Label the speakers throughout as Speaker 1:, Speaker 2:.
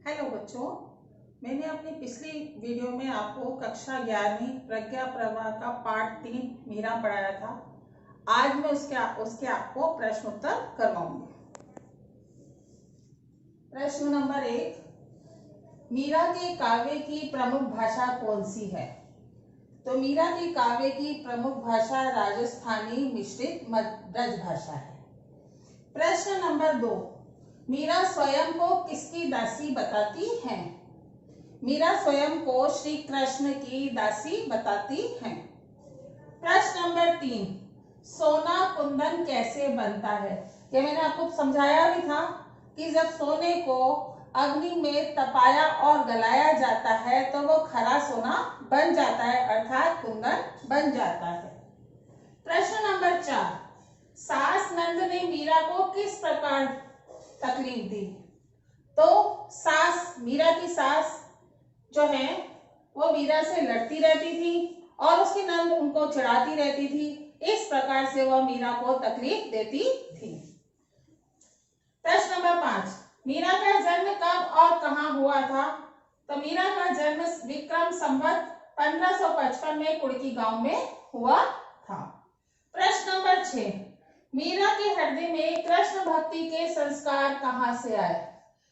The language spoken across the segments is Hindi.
Speaker 1: हेलो बच्चों, मैंने अपनी पिछली वीडियो में आपको कक्षा 11वीं प्रज्ञा प्रवाह का पाठ 3 मीरा पढ़ाया था। आज मैं उसके आपको प्रश्न उत्तर करवाऊंगी। प्रश्न नंबर 1, मीरा के काव्य की प्रमुख भाषा कौन सी है? तो मीरा के काव्य की प्रमुख भाषा राजस्थानी मिश्रित ब्रज भाषा है। प्रश्न नंबर 2, मीरा स्वयं को किसकी दासी बताती है? मीरा स्वयं को श्री कृष्ण की दासी बताती है। प्रश्न नंबर 3, सोना कुंदन कैसे बनता है? ये मैंने आपको समझाया भी था कि जब सोने को अग्नि में तपाया और गलाया जाता है तो वो खरा सोना बन जाता है, अर्थात कुंदन बन जाता है। प्रश्न नंबर 4, सास नंद ने मीरा को किस प्रकार तकलीफ दी? तो सास, मीरा की सास जो है वो मीरा से लड़ती रहती थी और उसकी नंद उनको चिढ़ाती रहती थी। इस प्रकार से वह मीरा को तकलीफ देती थी। प्रश्न नंबर 5, मीरा का जन्म कब और कहां हुआ था? तो मीरा का जन्म विक्रम संवत 1555 में कुड़की गांव में हुआ था। प्रश्न नंबर 6, मीरा के हृदय में कृष्ण भक्ति के संस्कार कहां से आए?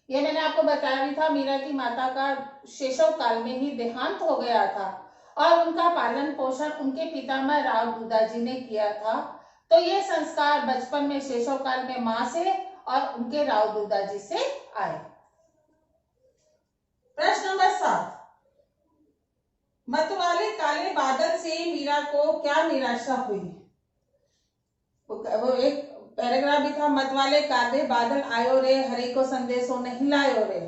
Speaker 1: यह मैंने आपको बताया भी था, मीरा की माता का शैशव काल में ही देहांत हो गया था और उनका पालन पोषण उनके पितामह राव दूदाजी ने किया था। तो ये संस्कार बचपन में शैशव काल में मां से और उनके राव दूदाजी से आए। प्रश्न नंबर 7, मतवाले काले बादल से मीरा को क्या निराशा हुई? वो एक पैराग्राफ भी था, मतवाले काले बादल आयो रे, हरि को संदेशो नहीं लायो रे।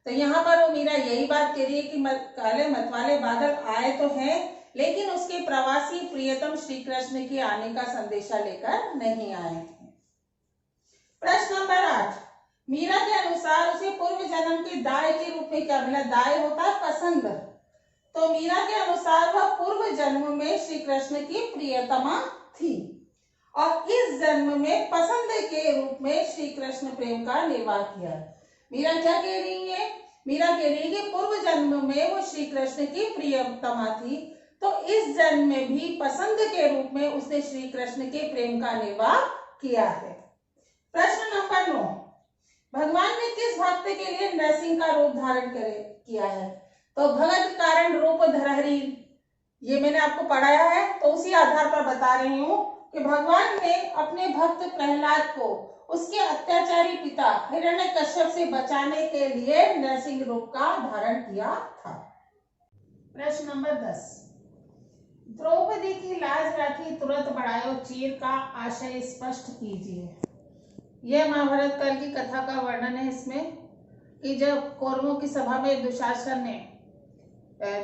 Speaker 1: तो यहाँ पर वो मीरा यही बात कह रही है कि काले मतवाले बादल आए तो हैं, लेकिन उसके प्रवासी प्रियतम श्री कृष्ण के आने का संदेशा लेकर नहीं आए थे। प्रश्न नंबर 8, मीरा के अनुसार उसे पूर्व जन्म के दाय के रूप में क्या मिला? दाय होता है पसंद। तो मीरा के अनुसार वह पूर्व जन्म में श्री कृष्ण की प्रियतमा थी और इस जन्म में पसंद के रूप में श्री कृष्ण प्रेम का निर्वाह किया। मीरा क्या कह रही है? मीरा कह रही है कि पूर्व जन्म में वो श्री कृष्ण की प्रियतमा थी, तो इस जन्म में भी पसंद के रूप में उसने श्री कृष्ण के प्रेम का निर्वाह किया है। प्रश्न नंबर 9, भगवान ने किस भक्त के लिए नरसिंह का रूप धारण किया है? तो भगत कारण रूप धरहरी, ये मैंने आपको पढ़ाया है, तो उसी आधार पर बता रही हूँ कि भगवान ने अपने भक्त प्रहलाद को उसके अत्याचारी पिता हिरण्यकश्यप से बचाने के लिए नरसिंह रूप का धारण किया था। प्रश्न नंबर 10, द्रौपदी की लाज राखी तुरंत बढ़ायो चीर का आशय स्पष्ट कीजिए। यह महाभारत काल की कथा का वर्णन है इसमें कि जब कौरवों की सभा में दुशासन ने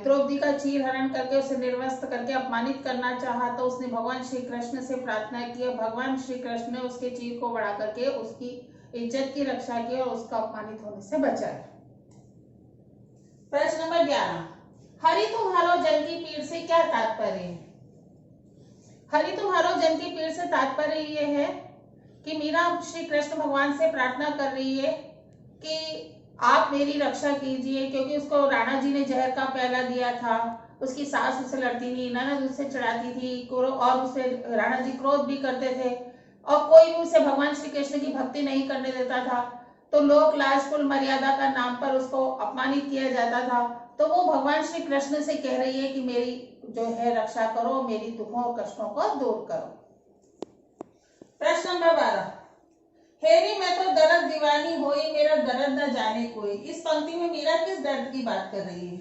Speaker 1: द्रौपदी का चीर हरण करके उसे निर्वस्त्र करके अपमानित करना चाहा, तो उसने भगवान श्री कृष्ण से प्रार्थना की। भगवान श्री कृष्ण ने उसके चीर को बढ़ा करके उसकी इज्जत की रक्षा की और उसका अपमानित होने से बचाया। प्रश्न नंबर 11, हरि तुम्हारो जन की पीड़ से क्या तात्पर्य? हरि तुम्हारो जन की पीड़ से तात्पर्य ये है कि मीरा श्री कृष्ण भगवान से प्रार्थना कर रही है कि आप मेरी रक्षा कीजिए, क्योंकि उसको राणा जी ने जहर का प्याला दिया था। उसकी सास उससे लड़ती थी, ननद उससे चिढ़ाती थी और उससे राणा जी क्रोध भी करते थे और कोई भी उसे भगवान श्री कृष्ण की भक्ति नहीं करने देता था। तो लोक लाज कुल मर्यादा का नाम पर उसको अपमानित किया जाता था। तो वो भगवान श्री कृष्ण से कह रही है कि मेरी जो है रक्षा करो, मेरी दुखों और कष्टों को दूर करो। प्रश्न नंबर 12, हेरी मैं तो दर्द दीवानी होई, मेरा दर्द न जाने कोई। इस पंक्ति में मीरा किस दर्द की बात कर रही है?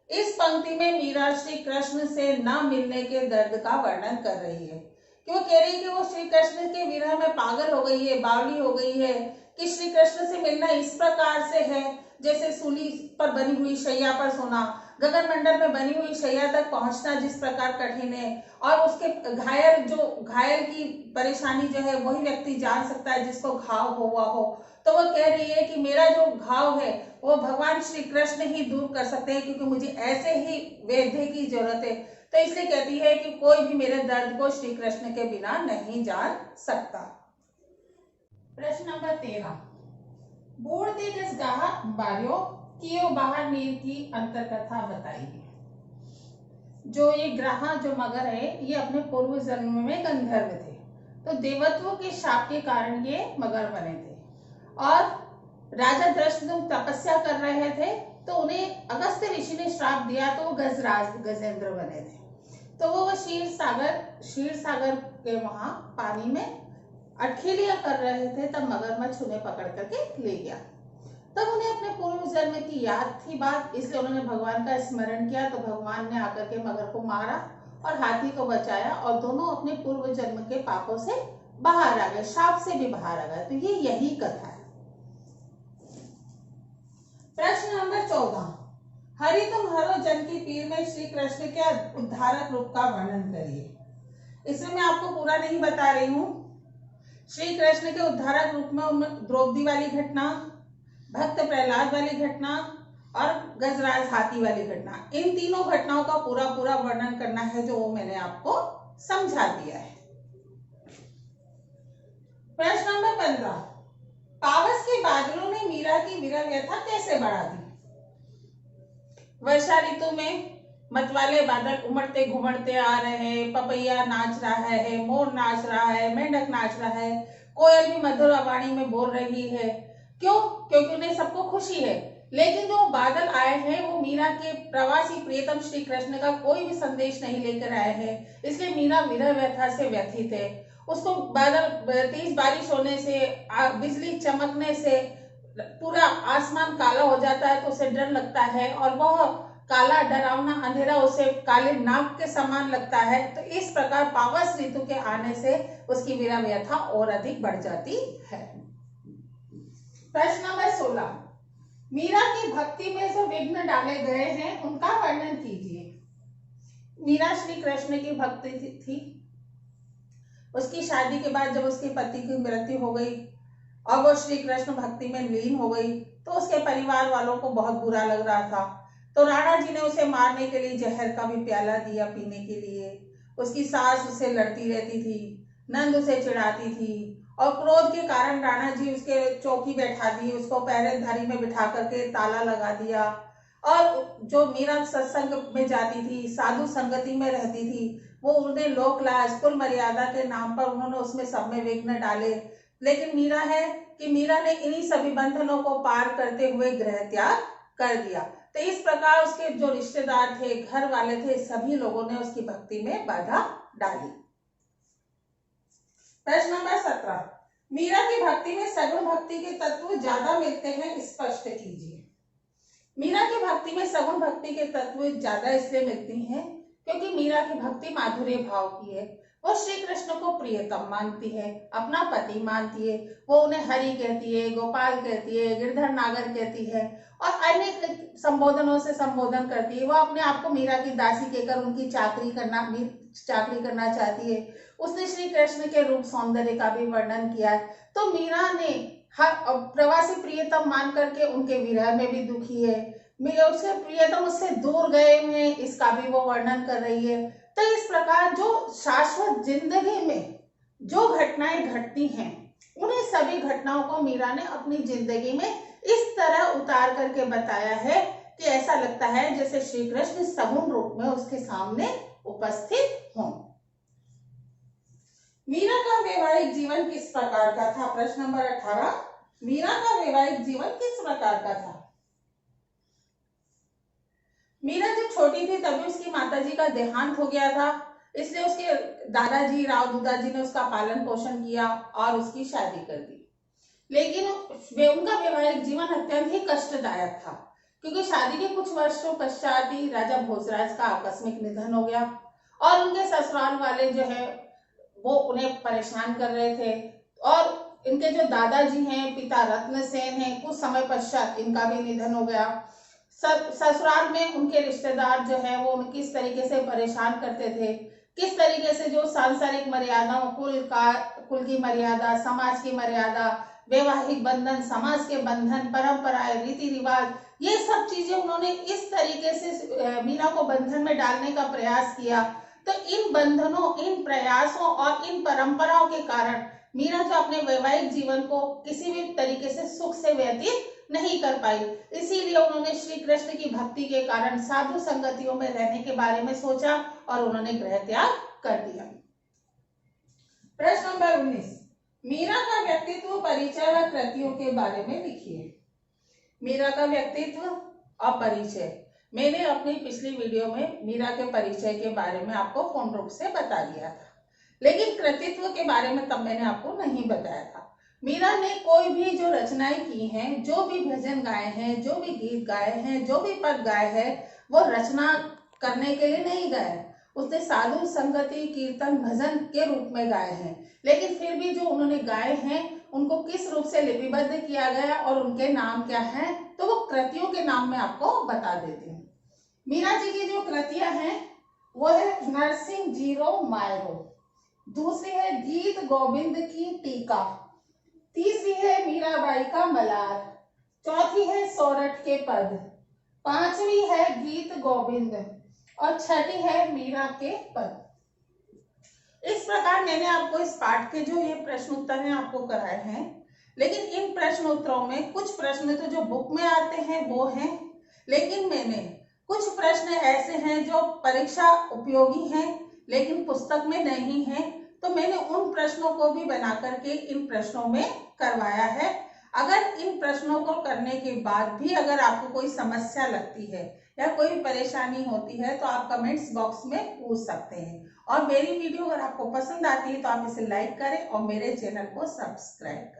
Speaker 1: इस पंक्ति में मीरा श्री कृष्ण से न मिलने के दर्द का वर्णन कर रही है। क्यों कह रही है कि वो श्री कृष्ण के विरह में पागल हो गई है, बावली हो गई है, कि श्री कृष्ण से मिलना इस प्रकार से है जैसे सूली पर बनी हुई शैया पर सोना, गगन मंडल में बनी हुई शैया तक पहुंचना जिस प्रकार कठिन है, और उसके घायल की परेशानी जो है वही व्यक्ति जान सकता है जिसको घाव हुआ हो। तो वो कह रही है कि मेरा जो घाव है वो भगवान श्री कृष्ण ही दूर कर सकते हैं, क्योंकि मुझे ऐसे ही वैद्य की जरूरत है। तो इसलिए कहती है कि कोई भी मेरे दर्द को श्री कृष्ण के बिना नहीं जान सकता। प्रश्न नंबर 13, बोलते जस गाहा बारियो कियो बाहर नीर की अंतर कथा बताइए। जो ये ग्राहा जो मगर है ये अपने पूर्व जन्म में गंधर्व थे, तो देवत्व के शाप के कारण ये मगर बने थे और राजा दृष्टद्युम्न तपस्या कर रहे थे, तो उन्हें अगस्त्य ऋषि ने श्राप दिया, तो वो गजराज गजेंद्र बने थे। तो वो क्षीर सागर के वहां पानी में अटखेलियां कर रहे थे, तब मगरमच्छ उन्हें पकड़ करके ले गया। तब उन्हें अपने पूर्व जन्म की याद थी बात, इसलिए उन्होंने भगवान का स्मरण किया, तो भगवान ने आकर के मगर को मारा और हाथी को बचाया और दोनों अपने पूर्व जन्म के पापों से बाहर आ गए, शाप से भी बाहर आ गए। तो ये यही कथा है। प्रश्न नंबर 14, हरि तुम हरो जन की पीर में श्री कृष्ण के उद्धारक रूप का वर्णन करिए। इसमें मैं आपको पूरा नहीं बता रही हूँ। श्री कृष्ण के उद्धारक रूप में द्रौपदी वाली घटना, भक्त प्रहलाद वाली घटना और गजराज हाथी वाली घटना, इन तीनों घटनाओं का पूरा पूरा वर्णन करना है, जो वो मैंने आपको समझा दिया है। प्रश्न नंबर 15, पावस के बादलों ने मीरा की विरह व्यथा कैसे बढ़ा दी। वर्षा ऋतु में मतवाले बादल उमड़ते घुमड़ते आ रहे हैं, पपैया नाच रहा है, मोर नाच रहा है, मेंढक नाच रहा है, कोयल भी मधुर वाणी में बोल रही है। क्यों? क्योंकि उन्हें सबको खुशी है। लेकिन जो बादल आए हैं वो मीरा के प्रवासी प्रियतम श्री कृष्ण का कोई भी संदेश नहीं लेकर आए हैं, इसलिए मीरा विरह व्यथा से व्यथित है। उसको बादल तेज बारिश होने से, बिजली चमकने से पूरा आसमान काला हो जाता है, तो उसे डर लगता है और वह काला डरावना अंधेरा उसे काले नाग के समान लगता है। तो इस प्रकार पावस ऋतु के आने से उसकी विरह व्यथा और अधिक बढ़ जाती है। प्रश्न नंबर 16, मीरा की भक्ति में जो विघ्न डाले गए हैं उनका वर्णन कीजिए। मीरा श्री कृष्ण की भक्ति थी। उसकी शादी के बाद जब उसके पति की मृत्यु हो गई और वो श्री कृष्ण भक्ति में लीन हो गई, तो उसके परिवार वालों को बहुत बुरा लग रहा था। तो राणा जी ने उसे मारने के लिए जहर का भी प्याला दिया पीने के लिए। उसकी सास उससे लड़ती रहती थी, नंद उसे चिढ़ाती थी और क्रोध के कारण राणा जी उसके चौकी बैठा दी, उसको पहरेदारी में बिठा करके ताला लगा दिया। और जो मीरा सत्संग में जाती थी, साधु संगति में रहती थी, वो उन्हें लोकलाज कुल मर्यादा के नाम पर उन्होंने उसमें सब में विघ्न डाले। लेकिन मीरा है कि मीरा ने इन्हीं सभी बंधनों को पार करते हुए गृह त्याग कर दिया। तो इस प्रकार उसके जो रिश्तेदार थे, घर वाले थे, सभी लोगों ने उसकी भक्ति में बाधा डाली। प्रश्न नंबर 17, मीरा की भक्ति में सगुण भक्ति के तत्व ज्यादा मिलते हैं, स्पष्ट कीजिए। मीरा की भक्ति में सगुण भक्ति के तत्व ज्यादा इसलिए मिलती हैं क्योंकि मीरा की भक्ति माधुर्य भाव की है। वो श्री कृष्ण को प्रियतम मानती है, अपना पति मानती है। वो उन्हें हरि कहती है, गोपाल कहती है, गिरधर नागर कहती है और अनेक संबोधनों से संबोधन करती है। वो अपने आप को मीरा की दासी कहकर उनकी चाकरी करना चाहती है। उसने श्री कृष्ण के रूप सौंदर्य का भी वर्णन किया है। तो मीरा ने प्रवासी प्रियतम मान करके उनके विरह में भी दुखी है। उसके प्रियतम उससे दूर गए हैं, इसका भी वो वर्णन कर रही है। तो इस प्रकार जो शाश्वत जिंदगी में जो घटनाएं घटती हैं, उन्हीं सभी घटनाओं को मीरा ने अपनी जिंदगी में इस तरह उतार करके बताया है कि ऐसा लगता है जैसे श्री कृष्ण सगुण रूप में उसके सामने उपस्थित हों। मीरा का वैवाहिक जीवन किस प्रकार का था। प्रश्न नंबर 18, मीरा का वैवाहिक जीवन किस प्रकार का था। मीरा जब छोटी थी तभी उसकी माताजी का देहांत हो गया था, इसलिए उसके दादाजी राव दुदाजी ने उसका पालन पोषण किया और उसकी शादी कर दी। लेकिन उनका वैवाहिक जीवन अत्यंत ही कष्टदायक था, क्योंकि शादी के कुछ वर्षों पश्चात ही राजा भोजराज का आकस्मिक निधन हो गया और उनके ससुराल वाले जो है वो उन्हें परेशान कर रहे थे। और इनके जो दादाजी हैं, पिता रत्नसेन हैं, कुछ समय पश्चात इनका भी निधन हो गया। ससुराल में उनके रिश्तेदार जो है वो उन्हें किस तरीके से परेशान करते थे, किस तरीके से जो सांसारिक मर्यादाओं, कुल की मर्यादा, समाज की मर्यादा, वैवाहिक बंधन, समाज के बंधन, परंपराएं, रीति रिवाज, ये सब चीजें उन्होंने इस तरीके से मीरा को बंधन में डालने का प्रयास किया। तो इन बंधनों, इन प्रयासों और इन परंपराओं के कारण मीरा जो अपने वैवाहिक जीवन को किसी भी तरीके से सुख से व्यतीत नहीं कर पाई, इसीलिए उन्होंने श्री कृष्ण की भक्ति के कारण साधु संगतियों में रहने के बारे में सोचा और उन्होंने गृह त्याग कर दिया। प्रश्न नंबर 19, मीरा का व्यक्तित्व, परिचय व कृतियों के बारे में लिखिए। मीरा का व्यक्तित्व और परिचय, मैंने अपनी पिछली वीडियो में मीरा के परिचय के बारे में आपको पूर्ण रूप से बता दिया था, लेकिन कृतित्व के बारे में तब मैंने आपको नहीं बताया था। मीरा ने कोई भी जो रचनाएं की हैं, जो भी भजन गाए हैं, जो भी गीत गाए हैं, जो भी पद गाए हैं, वो रचना करने के लिए नहीं गाए, उसने साधु संगति कीर्तन भजन के रूप में गाए हैं। लेकिन फिर भी जो उन्होंने गाए हैं उनको किस रूप से लिपिबद्ध किया गया और उनके नाम क्या हैं, तो वो कृतियों के नाम मैं आपको बता देती हूँ। मीरा जी की जो कृतियां हैं वो है नरसिंह जीरो मायरो, दूसरी है गीत गोविंद की टीका, तीसरी है मीराबाई का मलार, चौथी है सोरठ के पद, पांचवी है गीत गोविंद और छठी है मीरा के पद। इस प्रकार मैंने आपको इस पाठ के जो ये प्रश्न उत्तर हैं आपको कराए हैं, लेकिन इन प्रश्न उत्तरों में कुछ प्रश्न तो जो बुक में आते हैं वो हैं, लेकिन मैंने कुछ प्रश्न ऐसे हैं जो परीक्षा उपयोगी हैं लेकिन पुस्तक में नहीं है, तो मैंने उन प्रश्नों को भी बना करके इन प्रश्नों में करवाया है। अगर इन प्रश्नों को करने के बाद भी अगर आपको कोई समस्या लगती है या कोई परेशानी होती है तो आप कमेंट्स बॉक्स में पूछ सकते हैं। और मेरी वीडियो अगर आपको पसंद आती है तो आप इसे लाइक करें और मेरे चैनल को सब्सक्राइब करें।